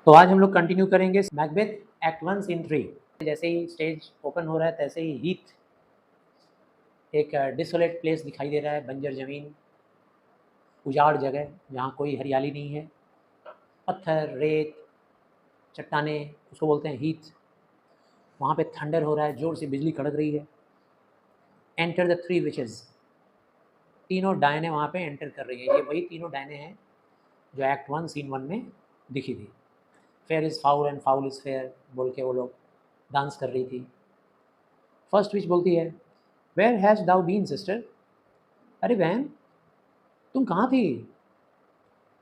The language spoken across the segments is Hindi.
तो आज हम लोग कंटिन्यू करेंगे मैकबेथ एक्ट 1 सीन 3। जैसे ही स्टेज ओपन हो रहा है तैसे ही हीथ एक डिसोलेट प्लेस दिखाई दे रहा है, बंजर ज़मीन, उजाड़ जगह जहाँ कोई हरियाली नहीं है, पत्थर, रेत, चट्टानें, उसको बोलते हैं हीथ। वहाँ पे थंडर हो रहा है, ज़ोर से बिजली कड़क रही है। एंटर द थ्री विचेस, तीनों डायने वहाँ पे एंटर कर रही हैं। ये वही तीनों डायने हैं जो एक्ट 1 सीन 1 में दिखी थी। Fair is foul and foul is fair बोल के वो लोग डांस कर रही थी। फर्स्ट विच बोलती है, where has thou been sister, अरे बहन तुम कहाँ थी।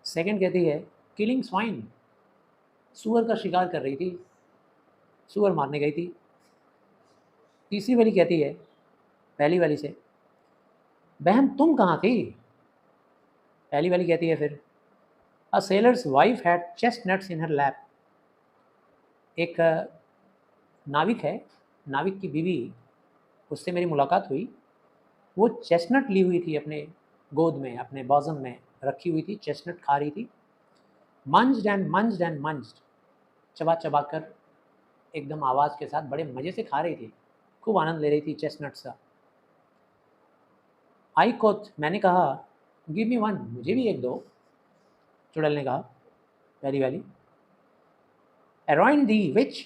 सेकंड कहती है, किलिंग स्वाइन, सुअर का शिकार कर रही थी, सुअर मारने गई थी। तीसरी वाली कहती है पहली वाली से, बहन तुम कहाँ थी। पहली वाली कहती है फिर, a sailor's wife had chestnuts in her lap, एक नाविक है, नाविक की बीवी, उससे मेरी मुलाकात हुई, वो चेस्टनट ली हुई थी अपने गोद में, अपने बॉजम में रखी हुई थी, चेस्टनट खा रही थी। मंज्ड एंड मंज्ड एंड मंज्ड, चबा चबा कर एकदम आवाज़ के साथ बड़े मज़े से खा रही थी, खूब आनंद ले रही थी चेस्टनट्स का। आई कोथ, मैंने कहा, गिव मी वन, मुझे भी एक दो, चुड़ैल ने कहा, पहली वाली। अरॉइन दी विच,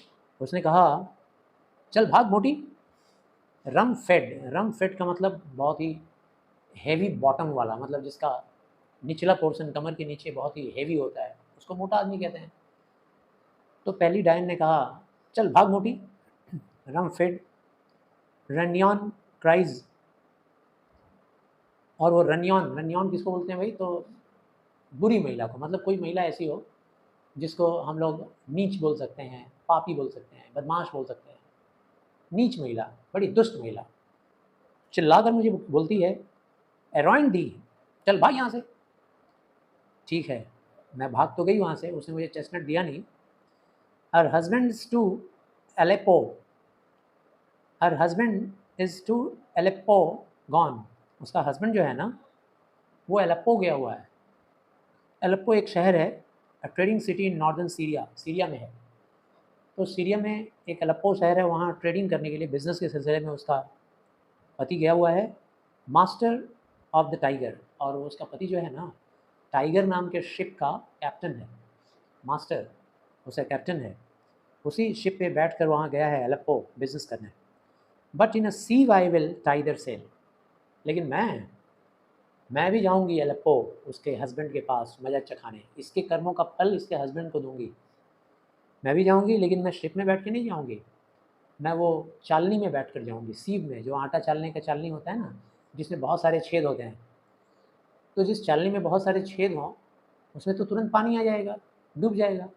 उसने कहा, चल भाग मोटी। रम फेड, रम फेड का मतलब बहुत ही हैवी बॉटम वाला, मतलब जिसका निचला पोर्शन कमर के नीचे बहुत ही हैवी होता है, उसको मोटा आदमी कहते हैं। तो पहली डायन ने कहा, चल भाग मोटी। रम फेड, रनियॉन क्राइज, और वो रनियॉन, रनियॉन किसको बोलते हैं भाई, तो बुरी महिला को, मतलब कोई महिला ऐसी हो जिसको हम लोग नीच बोल सकते हैं, पापी बोल सकते हैं, बदमाश बोल सकते हैं, नीच महिला, बड़ी दुष्ट महिला, चिल्लाकर मुझे बोलती है, एरॉइन दी, चल भाग यहाँ से। ठीक है, मैं भाग तो गई वहाँ से, उसने मुझे चेस्टनट दिया नहीं। Her husband is to Aleppo, her husband is to Aleppo gone, उसका हस्बैंड जो है ना वो एलेप्पो गया हुआ है। एलेप्पो एक शहर है, trading city in northern Syria, Syria में है। तो सीरिया में एक एलेप्पो शहर है, वहाँ ट्रेडिंग करने के लिए, बिज़नेस के सिलसिले में उसका पति गया हुआ है, मास्टर ऑफ द टाइगर, और उसका पति जो है ना टाइगर नाम के शिप का कैप्टन है, मास्टर उसका कैप्टन है, उसी शिप पे बैठकर वहाँ गया है एलेप्पो बिजनेस करने। But in a sea I will thither sail, लेकिन मैं भी जाऊँगी एलेप्पो उसके हस्बैंड के पास मजा चखाने, इसके कर्मों का फल इसके हस्बैंड को दूंगी। मैं भी जाऊँगी, लेकिन मैं शिप में बैठ के नहीं जाऊँगी, मैं वो चालनी में बैठ कर जाऊँगी, सीव में, जो आटा चालने का चालनी होता है ना, जिसमें बहुत सारे छेद होते हैं। तो जिस चालनी में बहुत सारे छेद हों उसमें तो तुरंत पानी आ जाएगा, डूब जाएगा।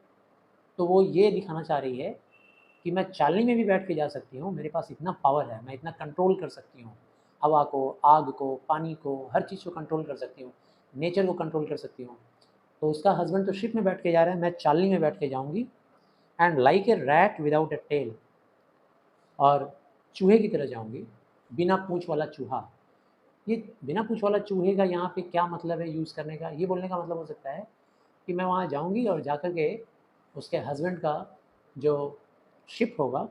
तो वो ये दिखाना चाह रही है कि मैं चालनी में भी बैठ के जा सकती हूँ, मेरे पास इतना पावर है, मैं इतना कंट्रोल कर सकती हूँ, हवा को, आग को, पानी को, हर चीज़ को कंट्रोल कर सकती हूँ, नेचर को कंट्रोल कर सकती हूँ। तो उसका हस्बैंड तो शिप में बैठ के जा रहा है, मैं चालनी में बैठ के जाऊँगी। And like a rat without a tail, और चूहे की तरह जाऊँगी, बिना पूँछ वाला चूहा। ये बिना पूँछ वाला चूहे का यहाँ पे क्या मतलब है यूज़ करने का, ये बोलने का मतलब हो सकता है कि मैं वहाँ जाऊँगी और जाकर के उसके हस्बैंड का जो शिप होगा,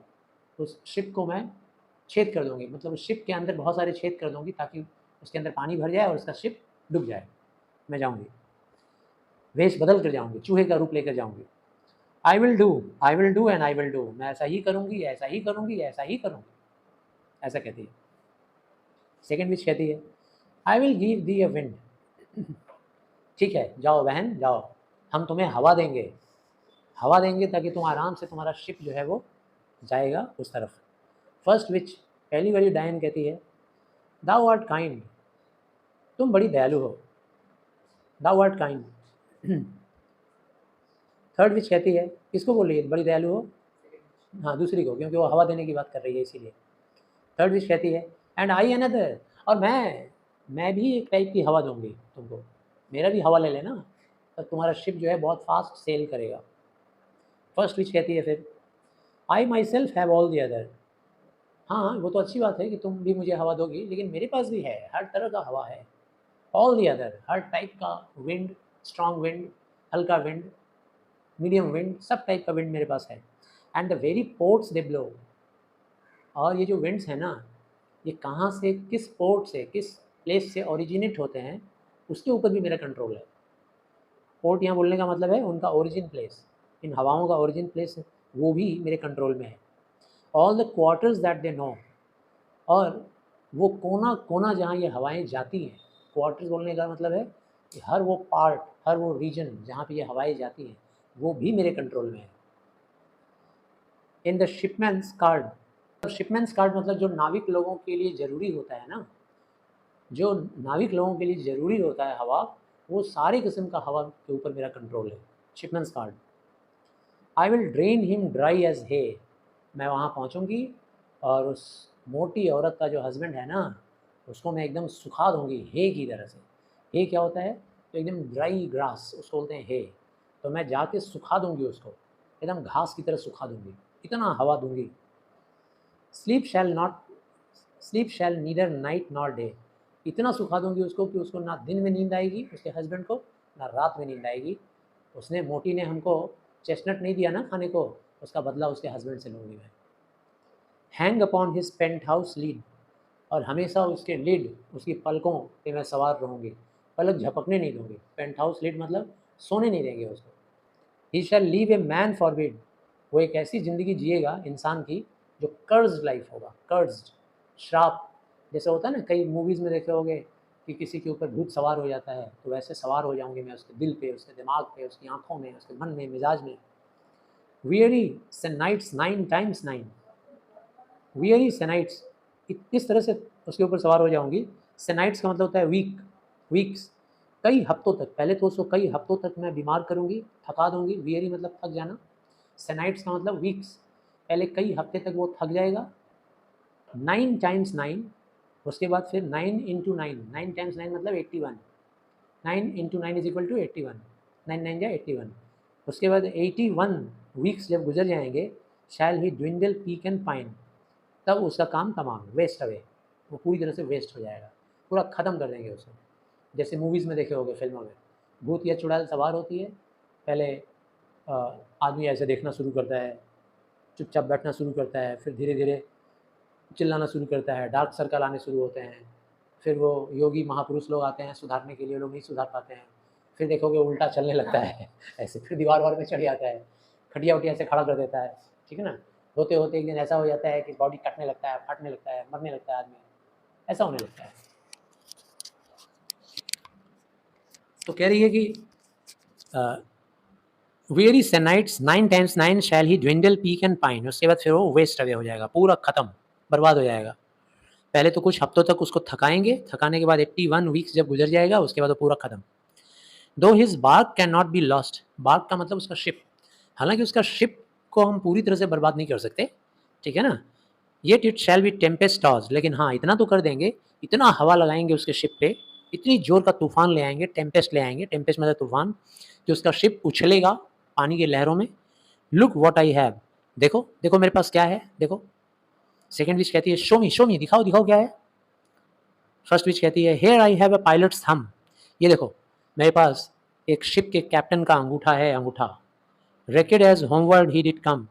उस शिप को मैं छेद कर दूँगी, मतलब उस शिप के अंदर बहुत सारे छेद कर दूँगी ताकि उसके अंदर पानी भर जाए और उसका शिप डूब जाए। मैं जाऊँगी, वेश बदल कर जाऊँगी, चूहे का रूप लेकर जाऊँगी। I will do and I will do, मैं ऐसा ही करूँगी, ऐसा ही करूँगी, ऐसा ही करूँगी, ऐसा कहती है। सेकंड विच कहती है, I will give the a wind, ठीक है जाओ बहन जाओ, हम तुम्हें हवा देंगे, हवा देंगे ताकि तुम आराम से, तुम्हारा शिप जो है वो जाएगा उस तरफ। फर्स्ट विच, पहली वाली डायन कहती है, दाउ आर्ट काइंड, तुम बड़ी दयालु हो, thou art kind. Third witch कहती है, किसको बोल रही है बड़ी दयालु हो, हाँ दूसरी को, क्योंकि वो हवा देने की बात कर रही है इसीलिए। थर्ड विच कहती है, एंड आई अनदर, और मैं भी एक टाइप की हवा दूंगी तुमको, मेरा भी हवा ले लेना, तो तुम्हारा शिप जो है बहुत फास्ट सेल करेगा। फर्स्ट विच कहती है फिर, I myself have all the other, हाँ वो तो अच्छी बात है कि तुम भी मुझे हवा दोगी, लेकिन मेरे पास भी है, हर तरह का हवा है, all the other, her type का विंड, स्ट्रॉन्ग विंड, हल्का विंड, मीडियम विंड, सब टाइप का विंड मेरे पास है। And the very ports they blow, और ये जो विंड्स हैं ना, ये कहाँ से, किस पोर्ट से, किस प्लेस से ओरिजिनेट होते हैं, उसके ऊपर भी मेरा कंट्रोल है। पोर्ट यहाँ बोलने का मतलब है उनका ओरिजिन प्लेस, इन हवाओं का ओरिजिन प्लेस वो भी मेरे कंट्रोल में है। All the quarters that they know, और वो कोना कोना जहाँ ये हवाएं जाती हैं, क्वार्टर्स बोलने का मतलब है कि हर वो पार्ट, हर वो रीजन जहाँ पे ये हवाएं जाती हैं, वो भी मेरे कंट्रोल में है। इन द शिपमैन्स कार्ड, शिपमैन्स कार्ड मतलब जो नाविक लोगों के लिए ज़रूरी होता है ना, जो नाविक लोगों के लिए ज़रूरी होता है हवा, वो सारे किस्म का हवा के ऊपर मेरा कंट्रोल है। Shipman's card. I will drain him dry as hay, मैं वहाँ पहुँचूँगी और उस मोटी औरत का जो हस्बैंड है ना, उसको मैं एकदम सुखा दूँगी हे की तरह से। हे क्या होता है? तो एकदम ड्राई ग्रास, उसको बोलते हैं हे। तो मैं जाके सुखा दूँगी उसको, एकदम घास की तरह सुखा दूँगी, इतना हवा दूँगी। स्लीप शैल नीदर नाइट नॉर डे, इतना सुखा दूँगी उसको कि उसको ना दिन में नींद आएगी, उसके हस्बैंड को, ना रात में नींद आएगी। उसने, मोटी ने हमको चेस्टनट नहीं दिया ना खाने को, उसका बदला उसके हस्बैंड से लूँगी मैं। Hang upon his pent house lid, और हमेशा उसके लीड, उसकी पलकों पे मैं सवार रहूँगी, पलक झपकने नहीं दूँगी। पेंट हाउस लीड मतलब सोने नहीं देंगे उसको। ही शैल लीव ए मैन फॉरबिड, वो एक ऐसी ज़िंदगी जिएगा इंसान की जो कर्ज्ड लाइफ होगा। कर्ज्ड, श्राप, जैसे होता है ना, कई मूवीज़ में देखे होंगे कि किसी के ऊपर भूत सवार हो जाता है, तो वैसे सवार हो जाऊंगी मैं उसके दिल पे, उसके दिमाग पे, उसकी आंखों में, उसके मन में, मिजाज में। वियरी सेनाइट्स 9 times 9, वियरी सेनाइट्स, इस तरह से उसके ऊपर सवार हो जाऊंगी। सेनाइट्स का मतलब होता है वीक्स, कई हफ्तों तक, पहले तो उसको कई हफ्तों तक मैं बीमार करूंगी, थका दूंगी। वियरी मतलब थक जाना, सेनाइट्स का मतलब वीक्स, पहले कई हफ्ते तक वो थक जाएगा। 9 times 9, उसके बाद फिर 9 into 9, 9 times 9 मतलब 81, 9 into 9 इज इक्वल टू 81, 9 9 या 81। उसके बाद 81 वीक्स जब गुजर जाएंगे, शैल he dwindle peak and pine, तब उसका काम तमाम, वेस्ट अवे, वो पूरी तरह से वेस्ट हो जाएगा, पूरा ख़त्म कर देंगे उसको। जैसे मूवीज़ में देखे होंगे, फिल्मों में भूत या चुड़ैल सवार होती है, पहले आदमी ऐसे देखना शुरू करता है, चुपचाप बैठना शुरू करता है, फिर धीरे धीरे चिल्लाना शुरू करता है, डार्क सर्कल आने शुरू होते हैं, फिर वो योगी महापुरुष लोग आते हैं सुधारने के लिए, लोग नहीं सुधार पाते हैं, फिर देखोगे उल्टा चलने लगता है ऐसे, फिर दीवार वार में चढ़ जाता है, खटिया उटिया से खड़ा कर देता है, ठीक है ना। होते होते एक दिन ऐसा हो जाता है कि बॉडी कटने लगता है, फटने लगता है, मरने लगता है आदमी, ऐसा होने लगता है। तो कह रही है कि weary sennights 9 times 9 shall he dwindle peak and pine, उसके बाद फिर वो वेस्ट अवे हो जाएगा, पूरा ख़त्म, बर्बाद हो जाएगा। पहले तो कुछ हफ्तों तक उसको थकाएंगे, थकाने के बाद 81 वीक्स जब गुजर जाएगा, उसके बाद वो पूरा ख़त्म। Though his bark can not be lost, bark का मतलब उसका शिप, हालांकि उसका शिप को हम पूरी तरह से बर्बाद नहीं कर सकते, ठीक है ना। Yet it shall be Tempest toss, लेकिन हाँ इतना तो कर देंगे, इतना हवा लगाएंगे उसके शिप पे, इतनी जोर का तूफान ले आएंगे, टेम्पेस्ट ले आएंगे, टेम्पेस्ट मतलब तूफान, कि उसका शिप उछलेगा पानी की लहरों में। लुक व्हाट आई हैव, देखो देखो मेरे पास क्या है, देखो। सेकेंड विच कहती है शो मी, दिखाओ दिखाओ क्या है। फर्स्ट विच कहती है here I have a pilots thumb, ये देखो मेरे पास एक शिप के कैप्टन का अंगूठा है, अंगूठा। Wrecked as homeward he did come,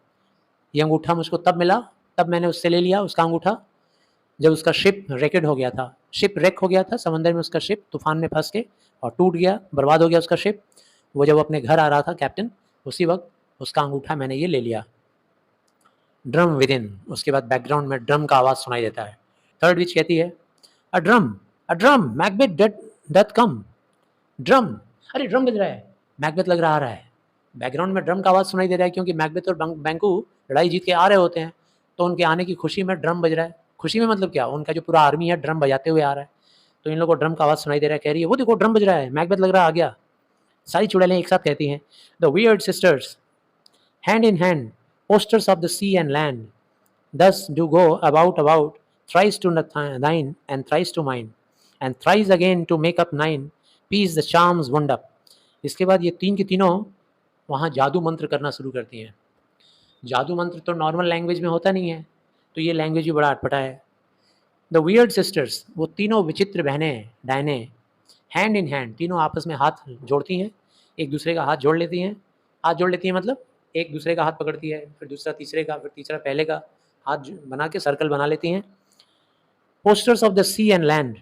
ये अंगूठा मुझको तब मिला, तब मैंने उससे ले लिया उसका अंगूठा, जब उसका शिप रेकेड हो गया था, शिप रेक हो गया था समंदर में, उसका शिप तूफान में फंस के और टूट गया, बर्बाद हो गया उसका शिप। वो जब अपने घर आ रहा था कैप्टन, उसी वक्त उसका अंगूठा मैंने ये ले लिया। ड्रम विद इन, उसके बाद बैकग्राउंड में ड्रम का आवाज़ सुनाई देता है। थर्ड विच कहती है a drum Macbeth doth come, drum, अरे ड्रम बज रहा है, मैकबेथ लग रहा आ रहा है। बैकग्राउंड में ड्रम का आवाज़ सुनाई दे रहा है, क्योंकि मैकबेथ और बैंकू लड़ाई जीत के आ रहे होते हैं, तो उनके आने की खुशी में ड्रम बज रहा है। खुशी में मतलब क्या, उनका जो पूरा आर्मी है ड्रम बजाते हुए आ रहा है, तो इन लोगों को ड्रम का आवाज़ सुनाई दे रहा है। कह रही है वो देखो ड्रम बज रहा है, मैकबेथ लग रहा आ गया। सारी चुड़ैलें एक साथ कहती हैं the weird sisters hand in hand, posters of the sea and land, thus do go about, thrice to thine and thrice to mine, and thrice again to make up 9, peace the charms wound up। इसके बाद ये तीन की तीनों वहाँ जादू मंत्र करना शुरू करती हैं। जादू मंत्र तो नॉर्मल लैंग्वेज में होता नहीं है, तो ये लैंग्वेज भी बड़ा अटपटा है। द वियर्ड सिस्टर्स, वो तीनों विचित्र बहनें, डायने, हैंड इन हैंड, तीनों आपस में हाथ जोड़ती हैं, एक दूसरे का हाथ जोड़ लेती हैं, हाथ जोड़ लेती हैं मतलब एक दूसरे का हाथ पकड़ती है, फिर दूसरा तीसरे का, फिर तीसरा पहले का, हाथ बना के सर्कल बना लेती हैं। Posters of the sea and land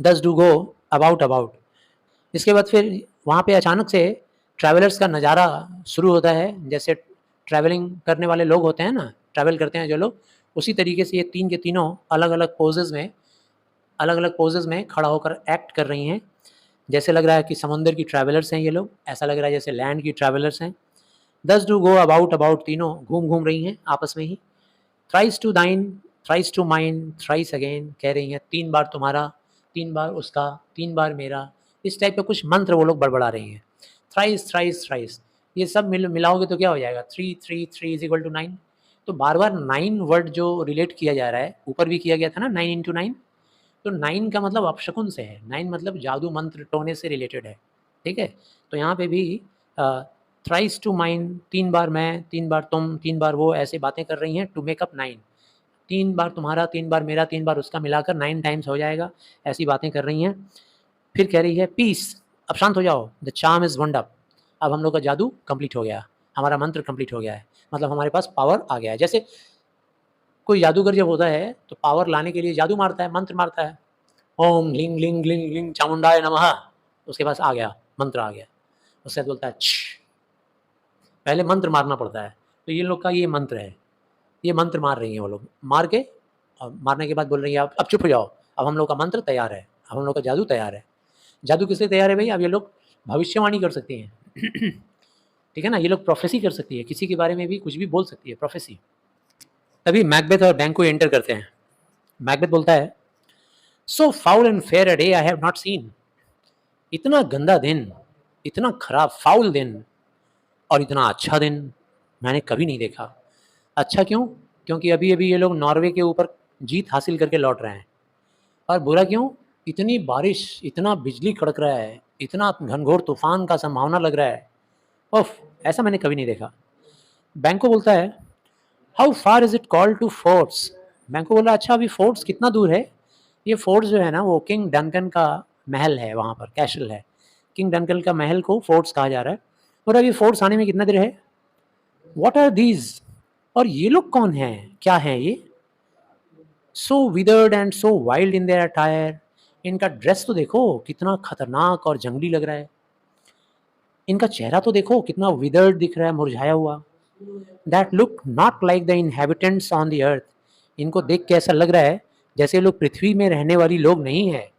thus do go about about. इसके बाद फिर वहाँ पे अचानक से ट्रैवलर्स का नज़ारा शुरू होता है, जैसे ट्रैवलिंग करने वाले लोग होते हैं ना, ट्रैवल करते हैं जो लोग, उसी तरीके से ये तीन के तीनों अलग अलग पोजेज़ में खड़ा होकर एक्ट कर रही हैं। जैसे लग रहा है कि समुंदर की ट्रैवलर्स हैं ये लोग, ऐसा लग रहा है जैसे लैंड की ट्रैवलर्स हैं। दस डू गो अबाउट अबाउट, तीनों घूम रही हैं आपस में ही। Thrice to thine, thrice to mine, thrice again, कह रही हैं तीन बार तुम्हारा, तीन बार उसका, तीन बार मेरा, इस टाइप के कुछ मंत्र वो लोग बड़बड़ा रही हैं। थ्राइस थ्राइस थ्राइस, ये सब मिलाओगे तो क्या हो जाएगा, 3 3 3 इज इक्वल टू 9। तो बार बार 9 वर्ड जो रिलेट किया जा रहा है, ऊपर भी किया गया था ना 9 इंटू 9, तो 9 का मतलब अपशकुन से है, 9 मतलब जादू मंत्र टोने से रिलेटेड है, ठीक है। तो यहाँ पे भी थ्राइस टू माइन, तीन बार मैं, तीन बार तुम, तीन बार वो, ऐसे बातें कर रही हैं टू मेक अप 9। तीन बार तुम्हारा, तीन बार मेरा, तीन बार उसका, मिलाकर 9 टाइम्स हो जाएगा, ऐसी बातें कर रही हैं। फिर कह रही है पीस, अब शांत हो जाओ, द चार्म इज़ वंड अप, अब हम लोग का जादू कंप्लीट हो गया, हमारा मंत्र कंप्लीट हो गया है, मतलब हमारे पास पावर आ गया है। जैसे कोई जादूगर जब होता है तो पावर लाने के लिए जादू मारता है, मंत्र मारता है, ओम लिंग लिंग लिंग लिंग चामुंडाय नमः, उसके पास आ गया, मंत्र आ गया, उससे बोलता है पहले मंत्र मारना पड़ता है। तो ये लोग का ये मंत्र है, ये मंत्र मार रही हैं वो लोग, मार के और मारने के बाद बोल रही है अब चुप हो जाओ, अब हम लोग का मंत्र तैयार है, अब हम लोग का जादू तैयार है। जादू किससे तैयार है भाई, अब ये लोग भविष्यवाणी कर सकती हैं ठीक है ना, ये लोग प्रोफेसी कर सकती है, किसी के बारे में भी कुछ भी बोल सकती है, प्रोफेसी। तभी मैकबेथ और बैंको एंटर करते हैं। मैकबेथ बोलता है so foul and fair a day I have not seen, इतना गंदा दिन, इतना खराब फाउल दिन और इतना अच्छा दिन मैंने कभी नहीं देखा। अच्छा क्यों, क्योंकि अभी अभी ये लोग नॉर्वे के ऊपर जीत हासिल करके लौट रहे हैं। और बुरा क्यों, इतनी बारिश, इतना बिजली कड़क रहा है, इतना घनघोर तूफान का संभावना लग रहा है, उफ, ऐसा मैंने कभी नहीं देखा। बैंको बोलता है how far is it called to Forres. Banquo बोला अच्छा अभी फोर्ट्स कितना दूर है। ये फोर्ट्स जो है ना वो किंग डंकन का महल है, वहाँ पर कैसल है, किंग डंकन का महल को फोर्ट्स कहा जा रहा है। और अभी फोर्ट्स आने में कितना देर है। व्हाट आर दीज, और ये लोग कौन हैं, क्या हैं ये। So withered and so wild in their attire, इनका ड्रेस तो देखो कितना खतरनाक और जंगली लग रहा है, इनका चेहरा तो देखो कितना विदर्ड दिख रहा है, मुरझाया हुआ। That look not like the inhabitants on the earth, इनको देख के ऐसा लग रहा है जैसे लोग पृथ्वी में रहने वाली लोग नहीं है।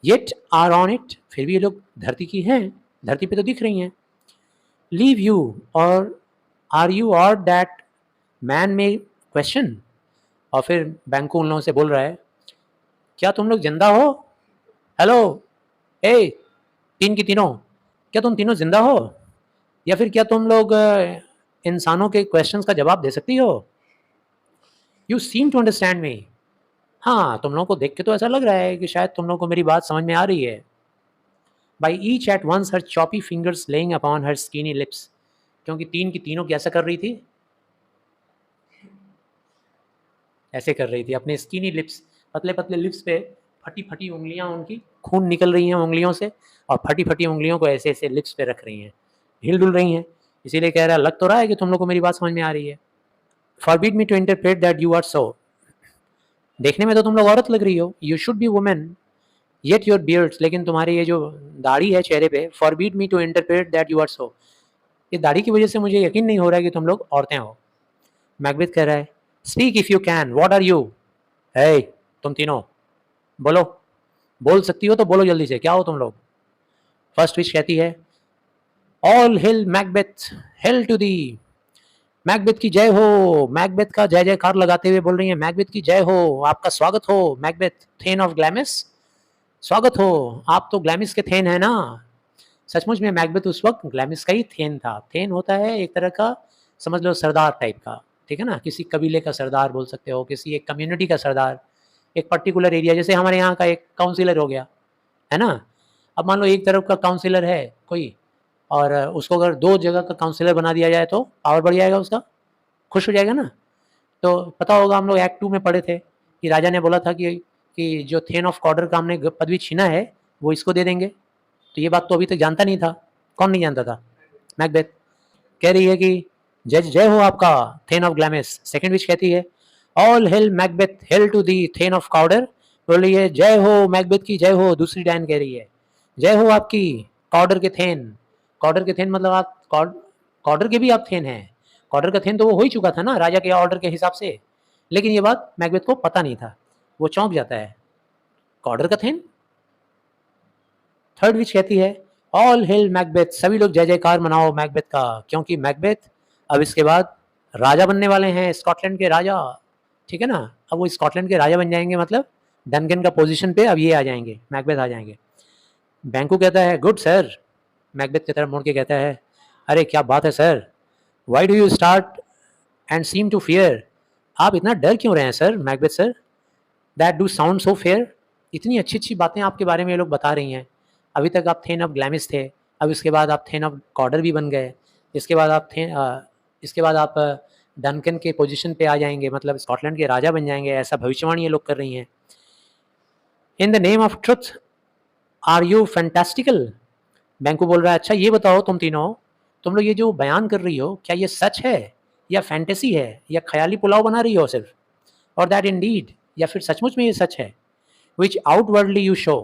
येट आर ऑन इट, फिर भी ये लोग धरती की हैं, धरती पे तो दिख रही हैं। लीव यू और आर यू और दैट मैन में क्वेश्चन, और फिर बैंको उन लोगों से बोल रहा है क्या तुम लोग जिंदा हो, हेलो ए तीन की तीनों, क्या तुम तीनों जिंदा हो, या फिर क्या तुम लोग इंसानों के क्वेश्चंस का जवाब दे सकती हो। You seem to understand me, हाँ तुम लोगों को देख के तो ऐसा लग रहा है कि शायद तुम लोगों को मेरी बात समझ में आ रही है। By each at once her choppy fingers laying upon her skinny lips, क्योंकि तीन की तीनों कैसा कर रही थी, ऐसे कर रही थी अपने स्किनी लिप्स, पतले पतले लिप्स पे फटी फटी उंगलियां, उनकी खून निकल रही हैं उंगलियों से, और फटी फटी उंगलियों को ऐसे ऐसे लिप्स पे रख रही हैं, हिल डुल रही हैं। इसीलिए कह रहा है लग तो रहा है कि तुम लोग को मेरी बात समझ में आ रही है। Forbid me to interpret that you are so, देखने में तो तुम लोग औरत लग रही हो, you should be women, yet your beards, लेकिन तुम्हारी ये जो दाढ़ी है चेहरे पे, forbid me to interpret that you are so, ये दाढ़ी की वजह से मुझे यकीन नहीं हो रहा है कि तुम लोग औरतें हो। मैकबेथ कह रहा है speak if you can, what are you, हे तुम तीनों बोलो, बोल सकती हो तो बोलो जल्दी से, क्या हो तुम लोग। फर्स्ट विश कहती है all hail Macbeth, hail to thee, Macbeth की जय हो, मैकबेथ का जय जयकार लगाते हुए बोल रही है मैकबेथ की जय हो, आपका स्वागत हो मैकबेथ, थेन ऑफ ग्लैमिस, स्वागत हो, आप तो ग्लैमिस के थेन है ना। सचमुच में मैकबेथ उस वक्त ग्लैमिस का ही थेन था। थेन होता है एक तरह का, समझ लो सरदार टाइप का, ठीक है ना, किसी कबीले का सरदार बोल सकते हो, किसी एक कम्युनिटी का सरदार, एक पर्टिकुलर एरिया, जैसे हमारे यहाँ का एक काउंसिलर हो गया है ना। अब मान लो एक तरफ का काउंसिलर है कोई, और उसको अगर दो जगह का काउंसिलर बना दिया जाए तो पावर बढ़ जाएगा उसका, खुश हो जाएगा ना। तो पता होगा हम लोग एक्ट 2 में पढ़े थे कि राजा ने बोला था कि जो थेन ऑफ कॉर्डर का हमने पदवी छीना है वो इसको दे देंगे। तो ये बात तो अभी तक जानता नहीं था, कौन नहीं जानता था, मैकबेथ। कह रही है कि जय जय हो आपका thane of Glamis. Second witch कहती है all hail Macbeth, hail to the thane of Cawdor. बोल रही है जय हो मैकबेथ की जय हो। दूसरी डायन कह रही है जय हो आपकी काउडर के थेन। काउडर के थेन मतलब आप काउडर के भी आप थेन हैं। काउडर का थेन तो वो हो ही चुका था ना राजा के ऑर्डर के हिसाब से, लेकिन ये बात मैकबेथ को पता नहीं था, वो चौंक जाता है। काउडर का थेन। थर्ड विच कहती है ऑल हिल मैकबेथ, सभी लोग जय जयकार मनाओ मैकबेथ का, क्योंकि मैकबेथ अब इसके बाद राजा बनने वाले हैं, स्कॉटलैंड के राजा। ठीक है ना, अब वो स्कॉटलैंड के राजा बन जाएंगे, मतलब डनकन का पोजीशन पे अब ये आ जाएंगे, मैकबेथ आ जाएंगे। बैंकू कहता है गुड सर। मैकबेथ की तरफ मुड़ के कहता है अरे क्या बात है sir, why do you start and seem to fear, आप इतना डर क्यों रहे हैं sir Macbeth sir, that do sound so fair, इतनी अच्छी अच्छी बातें आपके बारे में ये लोग बता रही हैं। अभी तक आप थेन ऑफ ग्लैमिस थे, अब इसके बाद आप थेन ऑफ कॉर्डर भी बन गए, इसके बाद आप डनकन के पोजीशन पे आ जाएंगे, मतलब स्कॉटलैंड के राजा बन जाएंगे, ऐसा भविष्यवाणी ये लोग कर रही हैं। In the name of truth are you fantastical. Banquo बोल रहा है अच्छा ये बताओ तुम तीनों, तुम लोग ये जो बयान कर रही हो क्या ये सच है या फैंटेसी है या ख्याली पुलाव बना रही हो सिर्फ, और दैट इंडीड, या फिर सचमुच में ये सच है। विच आउटवर्डली यू शो,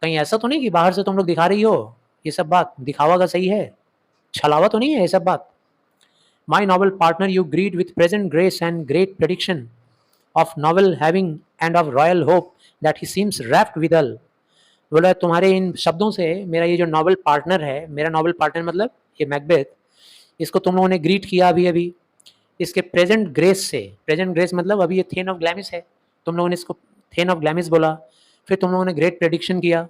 कहीं ऐसा तो नहीं कि बाहर से तुम लोग दिखा रही हो ये सब बात, दिखावा का सही है, छलावा तो नहीं है ये सब बात। My noble partner you greet with present grace and great prediction of noble having and of royal hope that he seems rapt withal. बोला तुम्हारे इन शब्दों से मेरा ये जो नॉवल पार्टनर है, मेरा नॉवल पार्टनर मतलब ये मैकबेथ, इसको तुम लोगों ने ग्रीट किया अभी अभी इसके प्रेजेंट ग्रेस से। प्रेजेंट ग्रेस मतलब अभी ये थेन ऑफ ग्लैमिस है, तुम लोगों ने इसको थेन ऑफ ग्लैमिस बोला, फिर तुम लोगों ने ग्रेट प्रेडिक्शन किया।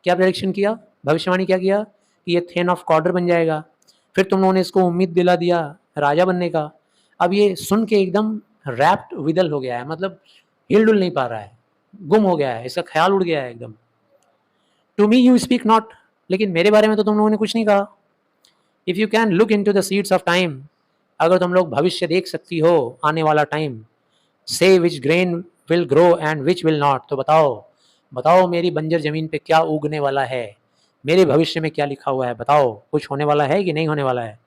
क्या प्रेडिक्शन किया, भविष्यवाणी क्या किया कि ये थेन ऑफ कॉर्डर बन जाएगा, फिर तुम लोगों ने इसको उम्मीद दिला दिया राजा बनने का। अब ये सुन के एकदम रैप्ट विदल हो गया है, मतलब हिल डुल नहीं पा रहा है, गुम हो गया है, इसका ख्याल उड़ गया है एकदम। To me you speak not, लेकिन मेरे बारे में तो तुम लोगों ने कुछ नहीं कहा। If you can look into the seeds of time, अगर तुम लोग भविष्य देख सकती हो आने वाला time, say which grain will grow and which will not, तो बताओ बताओ मेरी बंजर ज़मीन पे क्या उगने वाला है, मेरे भविष्य में क्या लिखा हुआ है, बताओ कुछ होने वाला है कि नहीं होने वाला है।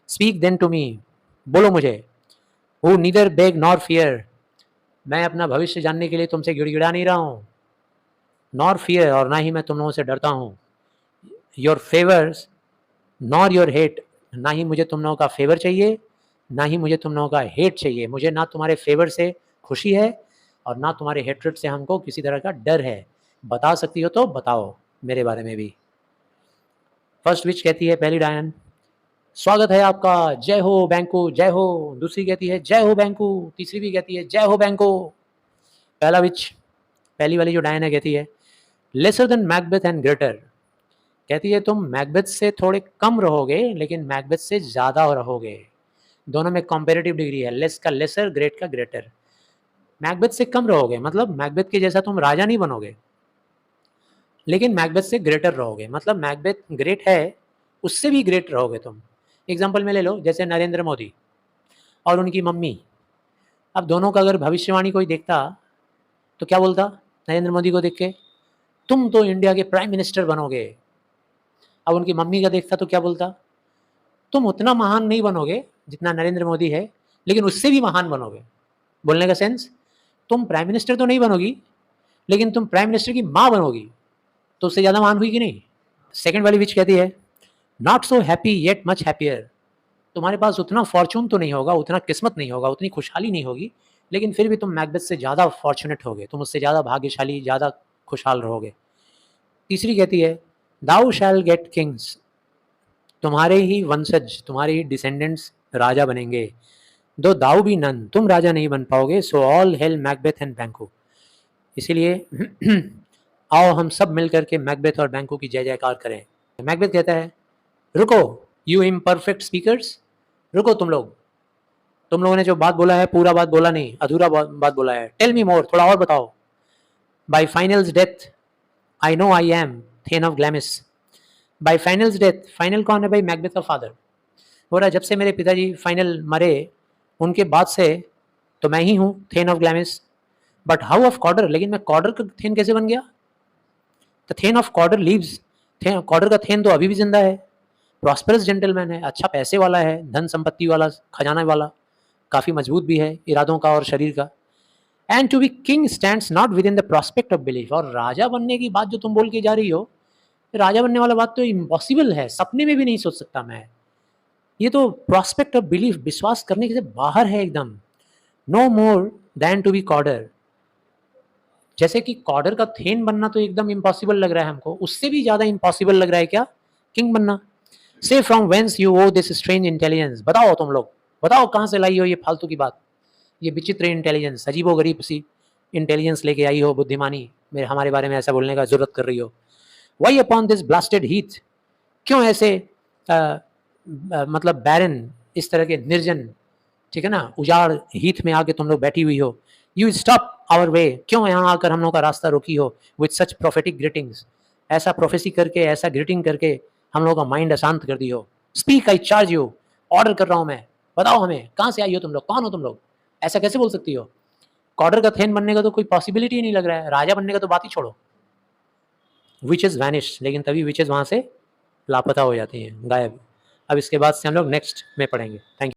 स्पीक देन टू मी, बोलो मुझे। Who neither beg nor fear, मैं अपना भविष्य जानने के लिए तुमसे गिड़गिड़ा नहीं रहा हूँ, नॉर फियर, और ना ही मैं तुम लोगों से डरता हूँ। Your favours nor your hate, ना ही मुझे तुम लोगों का फेवर चाहिए, ना ही मुझे तुम लोगों का हेट चाहिए। मुझे ना तुम्हारे फेवर से खुशी है और ना तुम्हारे हेट्रेड से हमको किसी तरह का डर है। बता सकती हो तो बताओ मेरे बारे में भी। फर्स्ट विच कहती है पहली डायन स्वागत है आपका, जय हो बैंको जय हो। दूसरी कहती है जय हो बैंको, तीसरी भी कहती है जय हो बैंको। पहला विच, पहली वाली जो डायन है कहती है lesser than Macbeth and greater, कहती है तुम मैकबेथ से थोड़े कम रहोगे लेकिन मैकबेथ से ज़्यादा रहोगे। दोनों में कंपैरेटिव डिग्री है, लेस का लेसर, ग्रेट का ग्रेटर। मैकबेथ से कम रहोगे मतलब मैकबेथ के जैसा तुम राजा नहीं बनोगे, लेकिन मैकबेथ से ग्रेटर रहोगे, मतलब मैकबेथ ग्रेट है उससे भी ग्रेट रहोगे तुम। एग्जाम्पल में ले लो जैसे नरेंद्र मोदी और उनकी मम्मी, अब दोनों का अगर भविष्यवाणी कोई देखता तो क्या बोलता नरेंद्र मोदी को देख के, तुम तो इंडिया के प्राइम मिनिस्टर बनोगे। अब उनकी मम्मी का देखता तो क्या बोलता, तुम उतना महान नहीं बनोगे जितना नरेंद्र मोदी है, लेकिन उससे भी महान बनोगे। बोलने का सेंस, तुम प्राइम मिनिस्टर तो नहीं बनोगी लेकिन तुम प्राइम मिनिस्टर की माँ बनोगी, तो उससे ज़्यादा महान हुई कि नहीं। सेकंड वाली विच कहती है not so happy yet much happier, तुम्हारे पास उतना फॉर्चून तो नहीं होगा, उतना किस्मत नहीं होगा, उतनी खुशहाली नहीं होगी, लेकिन फिर भी तुम मैकबेथ से ज़्यादा फॉर्चुनेट होगे, तुम उससे ज़्यादा भाग्यशाली, ज़्यादा खुशहाल रहोगे। तीसरी कहती है दाउ शैल गेट किंग्स, तुम्हारे ही वंशज, तुम्हारे ही डिसेंडेंट्स राजा बनेंगे, दो दाऊ भी नन, तुम राजा नहीं बन पाओगे। So all hail Macbeth and बैंको, इसीलिए आओ हम सब मिलकर के मैकबेथ और बैंको की जय जयकार करें। मैकबेथ कहता है रुको यू इम्परफेक्ट स्पीकर्स, रुको तुम लोगों ने जो बात बोला है पूरा बात बोला नहीं, अधूरा बात बोला है। टेल मी मोर, थोड़ा और बताओ। By finals death I know I am thane of Glamis, by finals death, final कौन है भाई, मैकबेथ का फादर। हो रहा जब से मेरे पिताजी फाइनल मरे उनके बाद से तो मैं ही हूँ thane of Glamis. But how of Cawdor, लेकिन मैं कॉर्डर का थेन कैसे बन गया। The thane of Cawdor lives, Cawdor का थेन तो अभी भी जिंदा है, प्रॉस्परस जेंटलमैन है, अच्छा पैसे वाला है, धन संपत्ति वाला, खजाना वाला, काफ़ी मजबूत भी है इरादों का और शरीर का। And to be king stands not within the prospect of belief. और राजा बनने की बात जो तुम बोल के जा रही हो, राजा बनने वाला बात तो इम्पॉसिबल है, सपने में भी नहीं सोच सकता मैं। ये तो प्रॉस्पेक्ट ऑफ बिलीफ, विश्वास करने के से बाहर है एकदम। No more than to be Cawdor. जैसे कि कॉर्डर का थेन बनना तो एकदम इम्पॉसिबल लग रहा है हमको, उससे भी ज़्यादा इम्पॉसिबल लग रहा है क्या, किंग बनना। Say from whence you owe this strange intelligence. बताओ तुम लोग, बताओ कहाँ से लाई हो ये फालतू की बात, ये विचित्र इंटेलिजेंस, अजीबो गरीब सी इंटेलिजेंस लेके आई हो, बुद्धिमानी मेरे हमारे बारे में ऐसा बोलने का जरूरत कर रही हो। Why upon this blasted heath. क्यों ऐसे मतलब बैरन, इस तरह के निर्जन, ठीक है ना, उजाड़ हीथ में आके तुम लोग बैठी हुई हो। You stop our way. क्यों यहाँ आकर हम लोग का रास्ता रोकी हो विथ सच प्रोफेटिक ग्रीटिंग्स। ऐसा प्रोफेसी करके, ऐसा ग्रीटिंग करके हम लोग का माइंड अशांत कर दी हो। Speak, I charge you. Order कर रहा हूँ मैं, बताओ हमें कहाँ से आई हो तुम लोग, कौन हो तुम लोग, ऐसा कैसे बोल सकती हो। कॉर्डर का थेन बनने का तो कोई पॉसिबिलिटी ही नहीं लग रहा है, राजा बनने का तो बात ही छोड़ो। विचेस वैनिश, लेकिन तभी विचेस वहाँ से लापता हो जाती हैं, गायब। अब इसके बाद से हम लोग नेक्स्ट में पढ़ेंगे। Thank you.